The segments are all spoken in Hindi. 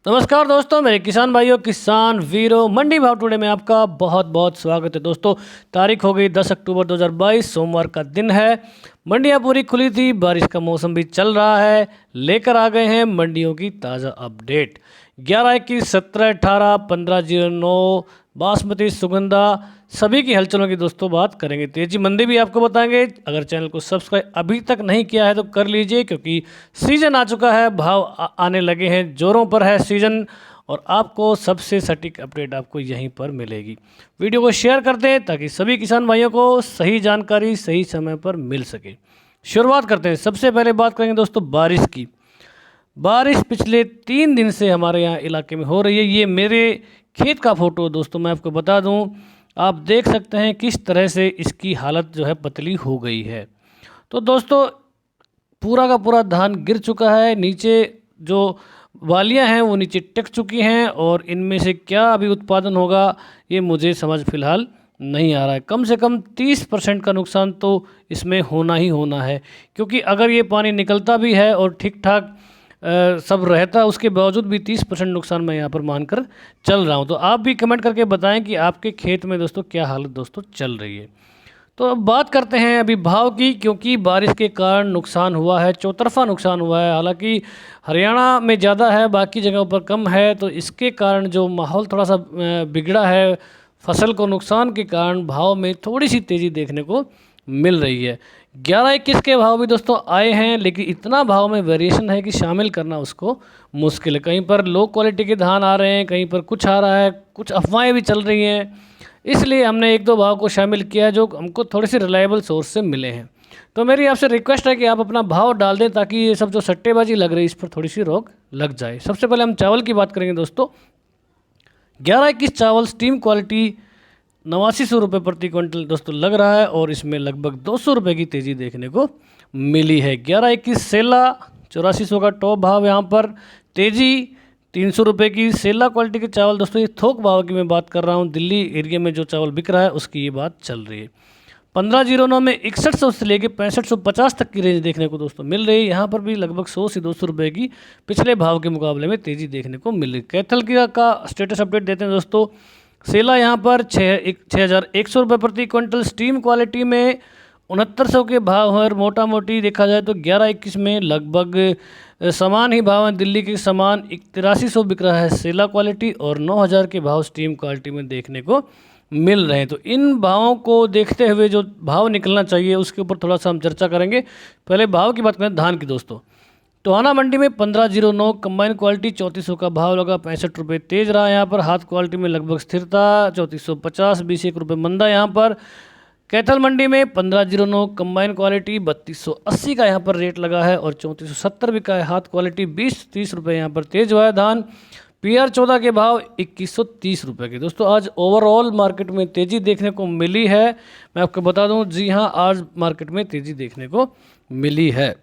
नमस्कार दोस्तों, मेरे किसान भाइयों, किसान वीरों, मंडी भाव टुडे में आपका बहुत बहुत स्वागत है। दोस्तों, तारीख हो गई 10 अक्टूबर 2022, सोमवार का दिन है। मंडियां पूरी खुली थी, बारिश का मौसम भी चल रहा है। लेकर आ गए हैं मंडियों की ताज़ा अपडेट। 11, 21, 17, 18, 1509 बासमती, सुगंधा, सभी की हलचलों की दोस्तों बात करेंगे। तेजी मंदी भी आपको बताएंगे। अगर चैनल को सब्सक्राइब अभी तक नहीं किया है तो कर लीजिए, क्योंकि सीजन आ चुका है, भाव आने लगे हैं, जोरों पर है सीजन, और आपको सबसे सटीक अपडेट आपको यहीं पर मिलेगी। वीडियो को शेयर कर दें ताकि सभी किसान भाइयों को सही जानकारी सही समय पर मिल सके। शुरुआत करते हैं। सबसे पहले बात करेंगे दोस्तों बारिश की। बारिश पिछले 3 दिन से हमारे यहाँ इलाके में हो रही है। ये मेरे खेत का फ़ोटो दोस्तों, मैं आपको बता दूं, आप देख सकते हैं किस तरह से इसकी हालत जो है पतली हो गई है। तो दोस्तों, पूरा का पूरा धान गिर चुका है। नीचे जो वालियां हैं वो नीचे टिक चुकी हैं, और इनमें से क्या अभी उत्पादन होगा ये मुझे समझ फ़िलहाल नहीं आ रहा है। कम से कम 30% का नुकसान तो इसमें होना ही होना है, क्योंकि अगर ये पानी निकलता भी है और ठीक ठाक सब रहता, उसके बावजूद भी 30% नुकसान मैं यहाँ पर मानकर चल रहा हूँ। तो आप भी कमेंट करके बताएं कि आपके खेत में दोस्तों क्या हालत दोस्तों चल रही है। तो अब बात करते हैं अभी भाव की, क्योंकि बारिश के कारण नुकसान हुआ है, चौतरफा नुकसान हुआ है। हालांकि हरियाणा में ज़्यादा है, बाकी जगहों पर कम है, तो इसके कारण जो माहौल थोड़ा सा बिगड़ा है, फसल को नुकसान के कारण भाव में थोड़ी सी तेज़ी देखने को मिल रही है। 11, 21 के भाव भी दोस्तों आए हैं, लेकिन इतना भाव में वेरिएशन है कि शामिल करना उसको मुश्किल है। कहीं पर लो क्वालिटी के धान आ रहे हैं, कहीं पर कुछ आ रहा है, कुछ अफवाहें भी चल रही हैं। इसलिए हमने 1-2 भाव को शामिल किया है जो हमको थोड़े से रिलायबल सोर्स से मिले हैं। तो मेरी आपसे रिक्वेस्ट है कि आप अपना भाव डाल दें, ताकि ये सब जो सट्टेबाजी लग रही है इस पर थोड़ी सी रोक लग जाए। सबसे पहले हम चावल की बात करेंगे दोस्तों। 11, 21 चावल स्टीम क्वालिटी 8900 रुपये प्रति क्विंटल दोस्तों लग रहा है, और इसमें लगभग 200 रुपये की तेज़ी देखने को मिली है। 11, 21 सेला 8400 का टॉप भाव, यहाँ पर तेज़ी 300 रुपये की। सेला क्वालिटी के चावल दोस्तों, ये थोक भाव की मैं बात कर रहा हूँ, दिल्ली एरिया में जो चावल बिक रहा है उसकी ये बात चल रही है। 1509 में 6100 से लेके 6550 तक की रेंज देखने को दोस्तों मिल रही है। यहाँ पर भी लगभग 100 से 200 रुपये की पिछले भाव के मुकाबले में तेज़ी देखने को मिल रही है। कैथल का स्टेटस अपडेट देते हैं दोस्तों। सेला यहाँ पर 6100 रुपये प्रति क्विंटल स्टीम क्वालिटी में 6900 के भाव है, और मोटा मोटी देखा जाए तो 11, 21 में लगभग समान ही भाव है। दिल्ली के समान 8300 बिक रहा है सेला क्वालिटी, और 9000 के भाव स्टीम क्वालिटी में देखने को मिल रहे हैं। तो इन भावों को देखते हुए जो भाव निकलना चाहिए उसके ऊपर थोड़ा सा हम चर्चा करेंगे। पहले भाव की बात करें धान की दोस्तों। टोहाना मंडी में 1509 कंबाइन क्वालिटी 3400 का भाव लगा, 65 रुपये तेज रहा। यहाँ पर हाथ क्वालिटी में लगभग स्थिरता, 3450, 21 रुपये मंदा। यहाँ पर कैथल मंडी में 1509 कंबाइन क्वालिटी 3280 का यहाँ पर रेट लगा है, और 3470 भी का है हाथ क्वालिटी। 20-30 रुपये यहाँ पर तेज हुआ है धान। PR 14 के भाव 2130 रुपये के। दोस्तों, आज ओवरऑल मार्केट में तेज़ी देखने को मिली है। मैं आपको बता दूं, जी हाँ, आज मार्केट में तेज़ी देखने को मिली है।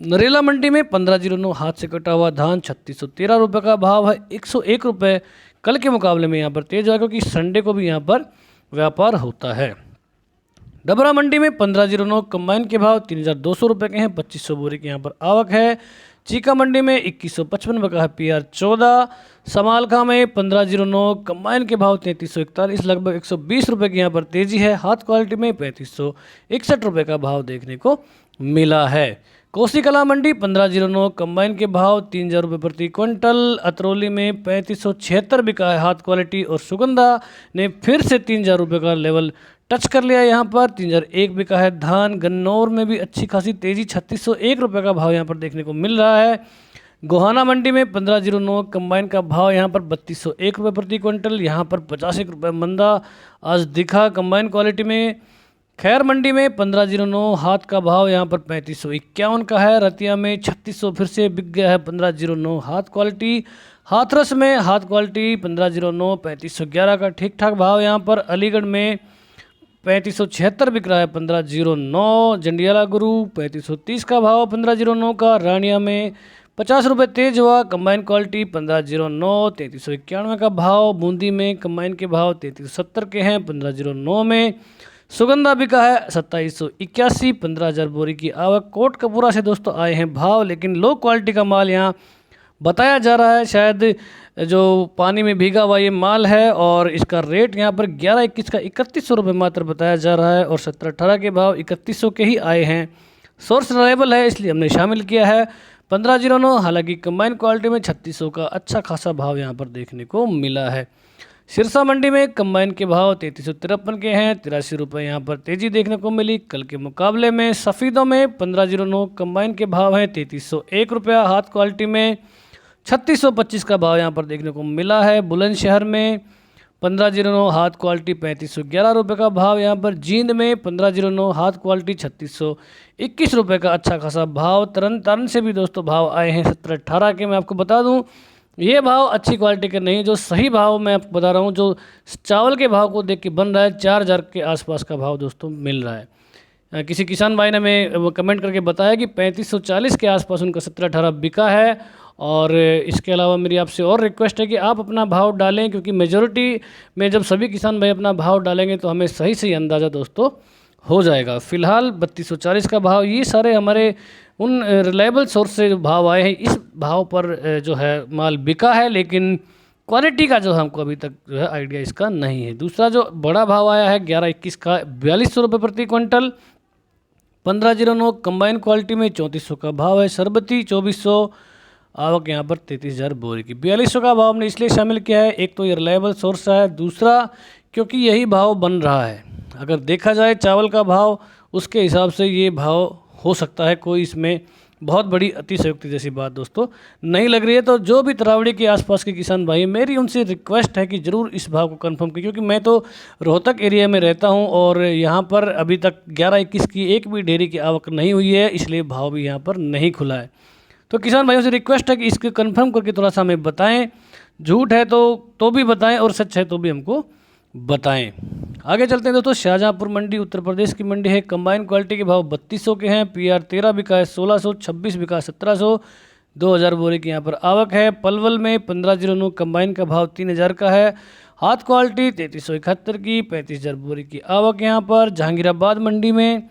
नरेला मंडी में 1509 हाथ से कटा हुआ धान 3613 रुपये का भाव है, 101 रुपये कल के मुकाबले में यहाँ पर तेज हुआ, क्योंकि संडे को भी यहाँ पर व्यापार होता है। डबरा मंडी में 1509 कंबाइन के भाव 3200 रुपये के हैं, 2500 बोरी की यहाँ पर आवक है। चीका मंडी में 2155 रुपये का है PR 14। समालखा में 1509 कंबाइन के भाव 3341, लगभग 120 रुपये की यहाँ पर तेजी है। हाथ क्वालिटी में 3561 रुपये का भाव देखने को मिला है। कोसी कला मंडी 1509 कंबाइन के भाव 3000 रुपये प्रति क्विंटल। अतरौली में 3576 बिका है हाथ क्वालिटी, और सुगंधा ने फिर से 3000 रुपये का लेवल टच कर लिया। यहाँ पर 3001 बिका है धान। गन्नौर में भी अच्छी खासी तेज़ी, 3601 रुपये का भाव यहाँ पर देखने को मिल रहा है। गोहाना मंडी में 1509 कंबाइन का भाव यहाँ पर 3201 रुपये प्रति क्विंटल। यहाँ पर 85 रुपये मंदा आज दिखा कंबाइन क्वालिटी में। खैर मंडी में 1509 हाथ का भाव यहाँ पर 3551 का है। रतिया में 3600 फिर से बिक गया है 1509 हाथ क्वालिटी। हाथरस में हाथ क्वालिटी 1509 3511 का ठीक ठाक भाव यहाँ पर। अलीगढ़ में 3576 बिक रहा है 1509। जंडियाला गुरु 3530 का भाव 1509 का। रानिया में 50 रुपये तेज हुआ कंबाइन क्वालिटी 1509, 3391 का भाव। बूंदी में कंबाइन के भाव 3370 के हैं, 1509 में। सुगंधा बिका है 2781, 15000 बोरी की आवक। कोट कपूरा से दोस्तों आए हैं भाव, लेकिन लो क्वालिटी का माल यहाँ बताया जा रहा है शायद जो पानी में भीगा हुआ ये माल है, और इसका रेट यहाँ पर 11-21 का 3100 रुपये मात्र बताया जा रहा है, और 17-18 के भाव 3100 के ही आए हैं। सोर्स रिलायबल है इसलिए हमने शामिल किया है। 1509, हालांकि कंबाइन क्वालिटी में 3600 का अच्छा खासा भाव यहाँ पर देखने को मिला है। सिरसा मंडी में कंबाइन के भाव 3353 के हैं, 83 रुपये यहाँ पर तेज़ी देखने को मिली कल के मुकाबले में। सफ़ीदों में 1509 कंबाइन के भाव हैं 3301 रुपया, हाथ क्वालिटी में 3625 का भाव यहाँ पर देखने को मिला है। बुलंदशहर में 1509 हाथ क्वालिटी 3511 रुपये का भाव यहाँ पर। जींद में 1509 हाथ क्वालिटी 3621 रुपये का अच्छा खासा भाव। तरन तारण से भी दोस्तों भाव आए हैं 17-18 के। मैं आपको बता दूं ये भाव अच्छी क्वालिटी के नहीं, जो सही भाव मैं आपको बता रहा हूँ, जो चावल के भाव को देख के बन रहा है 4000 के आसपास का भाव दोस्तों मिल रहा है। किसी किसान भाई ने हमें कमेंट करके बताया कि 3540 के आसपास उनका 17-18 बिका है। और इसके अलावा मेरी आपसे और रिक्वेस्ट है कि आप अपना भाव डालें, क्योंकि मेजॉरिटी में जब सभी किसान भाई अपना भाव डालेंगे तो हमें सही सही अंदाज़ा दोस्तों हो जाएगा। फ़िलहाल 3240 का भाव, ये सारे हमारे उन रिलायबल सोर्स से जो भाव आए हैं इस भाव पर जो है माल बिका है, लेकिन क्वालिटी का जो हमको अभी तक जो है आइडिया इसका नहीं है। दूसरा जो बड़ा भाव आया है 11-21 का 4200 रुपये प्रति क्विंटल। 1509 कंबाइन क्वालिटी में 3400 का भाव है। शरबती 2400, आवक यहाँ पर 33,000 बोरी की। 4200 का भाव हमने इसलिए शामिल किया है, एक तो ये रिलायबल सोर्स है, दूसरा क्योंकि यही भाव बन रहा है। अगर देखा जाए चावल का भाव उसके हिसाब से ये भाव हो सकता है, कोई इसमें बहुत बड़ी अतिशयोक्ति जैसी बात दोस्तों नहीं लग रही है। तो जो भी तरावड़ी के आसपास के किसान भाई, मेरी उनसे रिक्वेस्ट है कि ज़रूर इस भाव को कंफर्म करें, क्योंकि मैं तो रोहतक एरिया में रहता हूं और यहाँ पर अभी तक 11-21 की एक भी डेयरी की आवक नहीं हुई है, इसलिए भाव भी यहाँ पर नहीं खुला है। तो किसान भाइयों से रिक्वेस्ट है कि इसके कंफर्म करके थोड़ा सा हमें बताएं। झूठ है तो भी बताएं, और सच है तो भी हमको बताएं। आगे चलते हैं दोस्तों। शाहजहाँपुर मंडी उत्तर प्रदेश की मंडी है। कंबाइन क्वालिटी के भाव 3200 के हैं। PR 13 बिका है 1600, 26 बिका 1700, 2000 बोरे की यहाँ पर आवक है। पलवल में 1509 कंबाइन का भाव 3000 का है। हाथ क्वालिटी 3371 की, 35,000 बोरे की आवक यहाँ पर। जहांगीराबाद मंडी में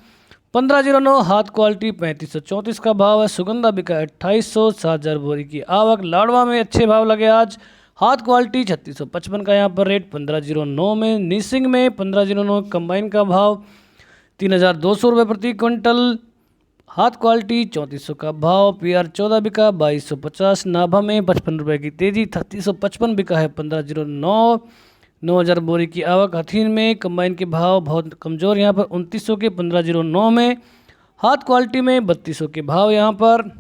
1509 हाथ क्वालिटी 3534 का भाव है। सुगंधा बिका 2800, 7000 बोरी की आवक। लाडवा में अच्छे भाव लगे आज। हाथ क्वालिटी 3655 का यहाँ पर रेट। 1509 में नीसिंग में 1509 कंबाइन का भाव 3200 रुपये प्रति क्विंटल। हाथ क्वालिटी 3400 का भाव। PR 14 बिका 2250। नाभा में 55 रुपये की तेज़ी, 3355 बिका है 1509, 9000 बोरी की आवक। हथीन में कंबाइन के भाव बहुत कमज़ोर यहाँ पर 2900 के 1509 में। हाथ क्वालिटी में 3200 के भाव यहाँ पर।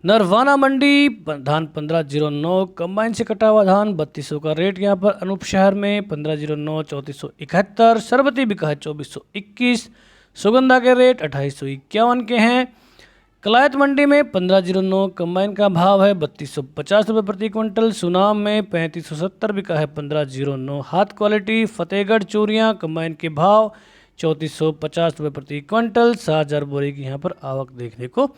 नरवाना मंडी धान 1509 कंबाइन से कटा हुआ धान 3200 का रेट यहाँ पर। अनूप शहर में 1509 3471। शरबती बिका है 2421। सुगंधा के रेट 2851 के हैं। कलायत मंडी में 1509 कंबाइन का भाव है 3250 रुपये प्रति क्विंटल। सुनाम में 3570 बिका है 1509 हाथ क्वालिटी। फतेहगढ़ चूरियाँ कंबाइन के भाव 3450 रुपये प्रति क्विंटल। 7000 बोरी की यहाँ पर आवक देखने को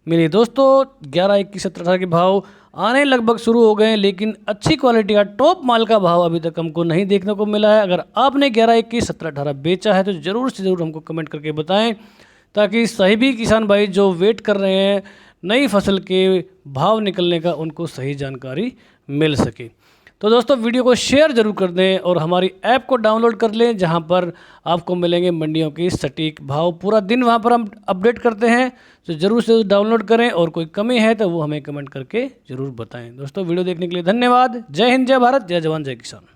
मिली। दोस्तों 11-21-17 के भाव आने लगभग शुरू हो गए हैं, लेकिन अच्छी क्वालिटी का टॉप माल का भाव अभी तक हमको नहीं देखने को मिला है। अगर आपने 11-21-17-18 बेचा है तो ज़रूर से ज़रूर हमको कमेंट करके बताएं, ताकि सही भी किसान भाई जो वेट कर रहे हैं नई फसल के भाव निकलने का, उनको सही जानकारी मिल सके। तो दोस्तों वीडियो को शेयर ज़रूर कर दें और हमारी ऐप को डाउनलोड कर लें, जहां पर आपको मिलेंगे मंडियों के सटीक भाव। पूरा दिन वहां पर हम अपडेट करते हैं, तो ज़रूर से डाउनलोड करें, और कोई कमी है तो वो हमें कमेंट करके ज़रूर बताएं। दोस्तों वीडियो देखने के लिए धन्यवाद। जय हिंद, जय भारत, जय जवान, जय किसान।